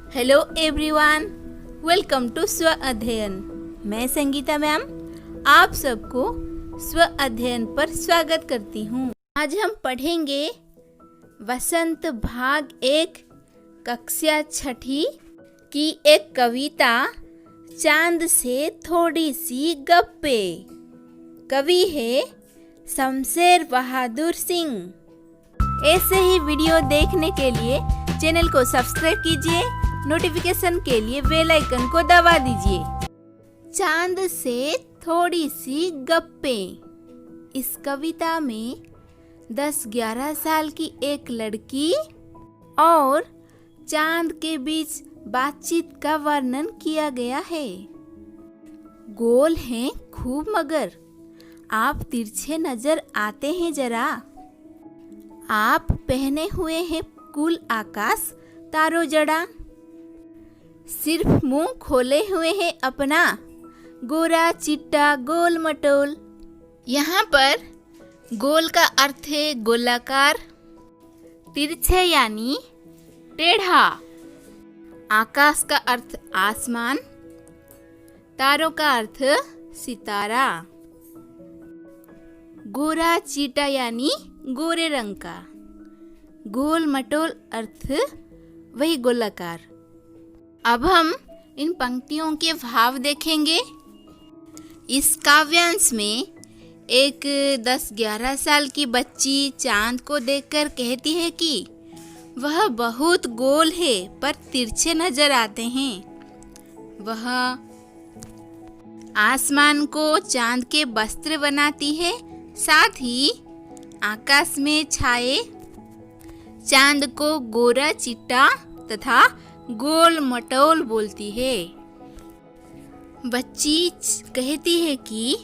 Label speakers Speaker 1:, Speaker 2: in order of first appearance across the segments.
Speaker 1: Hello everyone, welcome to स्व अध्ययन। मैं संगीता मैम आप सबको स्व अध्ययन पर स्वागत करती हूँ। आज हम पढ़ेंगे वसंत भाग 1 कक्षा 6 की एक कविता चांद से थोड़ी सी गप्पे। कवि है शमशेर बहादुर सिंह। ऐसे ही वीडियो देखने के लिए चैनल को सब्सक्राइब कीजिए, नोटिफिकेशन के लिए बेल आइकन को दबा दीजिए। चांद से थोड़ी सी गप्पें। इस कविता में 10-11 साल की एक लड़की और चांद के बीच बातचीत का वर्णन किया गया है। गोल हैं खूब मगर आप तिरछे नजर आते हैं जरा। आप पहने हुए हैं कुल आकाश तारो जड़ा। सिर्फ मुंह खोले हुए हैं अपना गोरा चिट्टा गोल मटोल। यहाँ पर गोल का अर्थ है गोलाकार, तिरछे यानी टेढ़ा, आकाश का अर्थ आसमान, तारों का अर्थ सितारा, गोरा चीटा यानी गोरे रंग का, गोल मटोल अर्थ वही गोलाकार। अब हम इन पंक्तियों के भाव देखेंगे। इस काव्यांश में एक 10-11 साल की बच्ची चांद को देखकर कहती है कि वह बहुत गोल है पर तिरछे नजर आते हैं। वह आसमान को चांद के वस्त्र बनाती है, साथ ही आकाश में छाए चांद को गोरा चिट्टा तथा गोल मटोल बोलती है। बच्ची कहती है कि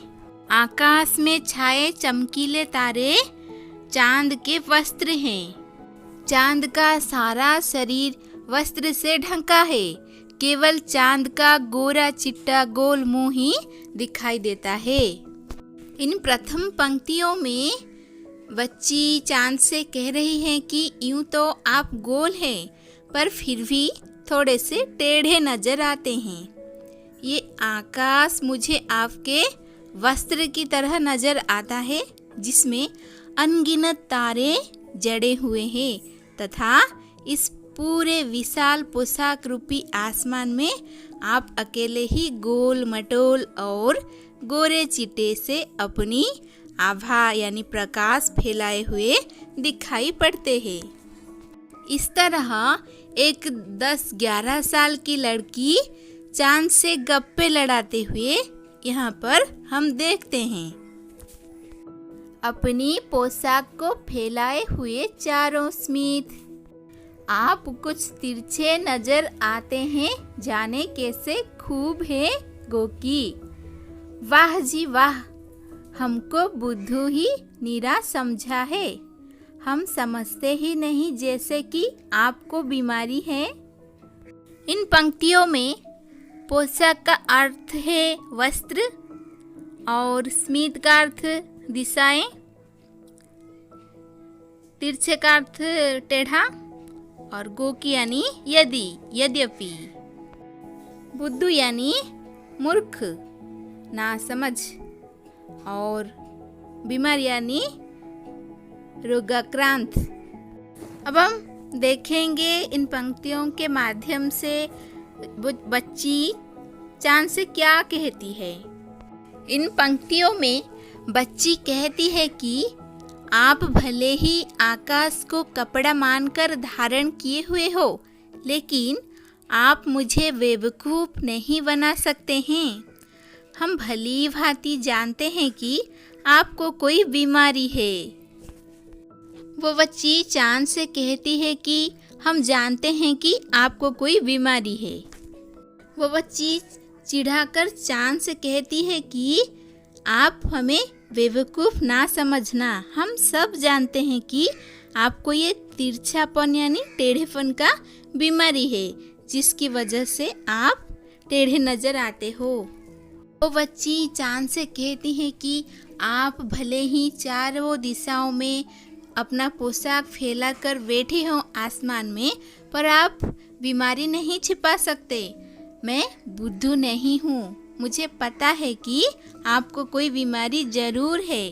Speaker 1: आकाश में छाए चमकीले तारे चांद के वस्त्र हैं। चांद का सारा शरीर वस्त्र से ढका है, केवल चांद का गोरा चिट्टा गोल मुंह ही दिखाई देता है। इन प्रथम पंक्तियों में बच्ची चांद से कह रही है कि यूं तो आप गोल हैं पर फिर भी थोड़े से टेढ़े नजर आते हैं। ये आकाश मुझे आपके वस्त्र की तरह नजर आता है जिसमें अनगिनत तारे जड़े हुए हैं तथा इस पूरे विशाल पोशाक रूपी आसमान में आप अकेले ही गोल मटोल और गोरे चिट्टे से अपनी आभा यानी प्रकाश फैलाए हुए दिखाई पड़ते हैं। इस तरह एक 10-11 साल की लड़की चांद से गप्पे लड़ाते हुए यहाँ पर हम देखते हैं। अपनी पोशाक को फैलाए हुए चारों स्मित, आप कुछ तिरछे नजर आते हैं, जाने कैसे खूब है गोकी। वाह जी वाह, हमको बुद्धू ही नीरा समझा है, हम समझते ही नहीं जैसे कि आपको बीमारी है। इन पंक्तियों में पोशाक का अर्थ है वस्त्र और स्मित का अर्थ दिशाएं, तिरछे का अर्थ टेढ़ा और गोकी यानी यदि यद्यपि, बुद्धू यानी मूर्ख नासमझ और बीमार यानी रोगाक्रांत। अब हम देखेंगे इन पंक्तियों के माध्यम से बच्ची चांद से क्या कहती है। इन पंक्तियों में बच्ची कहती है कि आप भले ही आकाश को कपड़ा मानकर धारण किए हुए हो, लेकिन आप मुझे बेवकूफ नहीं बना सकते हैं। हम भली भांति जानते हैं कि आपको कोई बीमारी है। वो बच्ची चांद से कहती है कि हम जानते हैं कि आपको कोई बीमारी है। वो बच्ची चिढ़ाकर चांद से कहती है कि आप हमें बेवकूफ़ ना समझना, हम सब जानते हैं कि आपको ये तिरछापन यानी टेढ़ेपन का बीमारी है जिसकी वजह से आप टेढ़े नजर आते हो। वो बच्ची चांद से कहती है कि आप भले ही चारों दिशाओं में अपना पोशाक फैलाकर बैठे हो आसमान में, पर आप बीमारी नहीं छिपा सकते। मैं बुद्धू नहीं हूँ, मुझे पता है कि आपको कोई बीमारी जरूर है।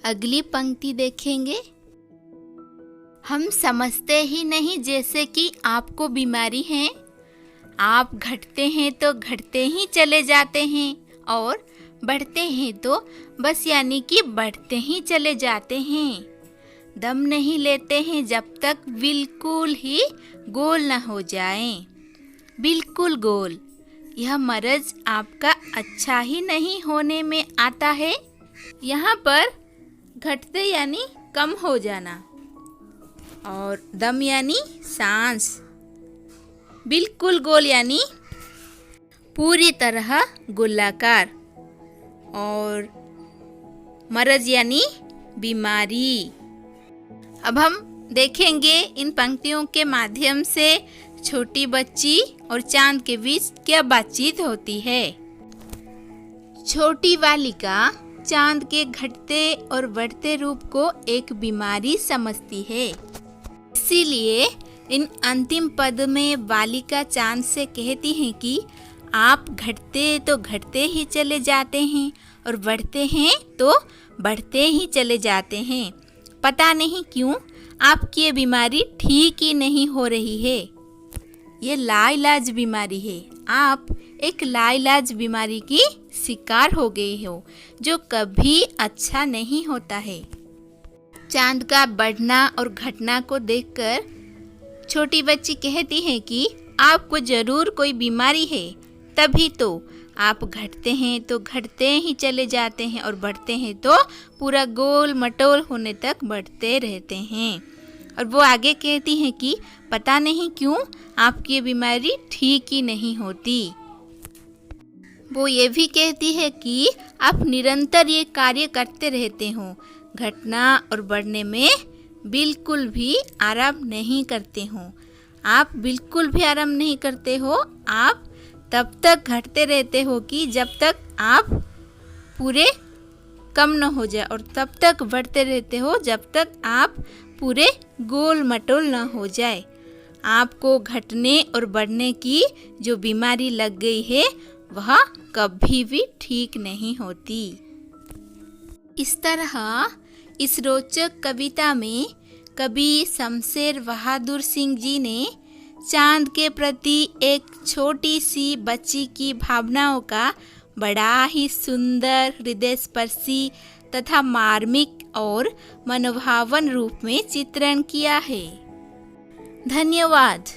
Speaker 1: अगली पंक्ति देखेंगे। हम समझते ही नहीं जैसे कि आपको बीमारी है। आप घटते हैं तो घटते ही चले जाते हैं और बढ़ते हैं तो बस यानी कि बढ़ते ही चले जाते हैं। दम नहीं लेते हैं जब तक बिल्कुल ही गोल न हो जाएं। बिल्कुल गोल। यह मर्ज आपका अच्छा ही नहीं होने में आता है। यहाँ पर घटते यानी कम हो जाना और दम यानी सांस। बिल्कुल गोल यानी पूरी तरह गोलाकार और मर्ज यानी बीमारी। अब हम देखेंगे इन पंक्तियों के माध्यम से छोटी बच्ची और चांद के बीच क्या बातचीत होती है। छोटी बालिका चांद के घटते और बढ़ते रूप को एक बीमारी समझती है। इसीलिए इन अंतिम पद में बालिका चांद से कहती है कि आप घटते तो घटते ही चले जाते हैं और बढ़ते हैं तो बढ़ते ही चले जाते हैं। पता नहीं क्यों आपकी ये बीमारी ठीक ही नहीं हो रही है। ये लाइलाज बीमारी है। आप एक लाइलाज बीमारी की शिकार हो गए हो जो कभी अच्छा नहीं होता है। चांद का बढ़ना और घटना को देखकर छोटी बच्ची कहती है कि आपको जरूर कोई बीमारी है, तभी तो आप घटते हैं तो घटते ही चले जाते हैं और बढ़ते हैं तो पूरा गोल मटोल होने तक बढ़ते रहते हैं। और वो आगे कहती हैं कि पता नहीं क्यों आपकी ये बीमारी ठीक ही नहीं होती। वो ये भी कहती है कि आप निरंतर ये कार्य करते रहते हो, घटना और बढ़ने में बिल्कुल भी आराम नहीं करते हो। आप बिल्कुल भी आराम नहीं करते हो। आप तब तक घटते रहते हो कि जब तक आप पूरे कम न हो जाए और तब तक बढ़ते रहते हो जब तक आप पूरे गोल मटोल न हो जाए। आपको घटने और बढ़ने की जो बीमारी लग गई है वह कभी भी ठीक नहीं होती। इस तरह इस रोचक कविता में कवि शमशेर बहादुर सिंह जी ने चांद के प्रति एक छोटी सी बच्ची की भावनाओं का बड़ा ही सुंदर, हृदयस्पर्शी तथा मार्मिक और मनोभावन रूप में चित्रण किया है। धन्यवाद।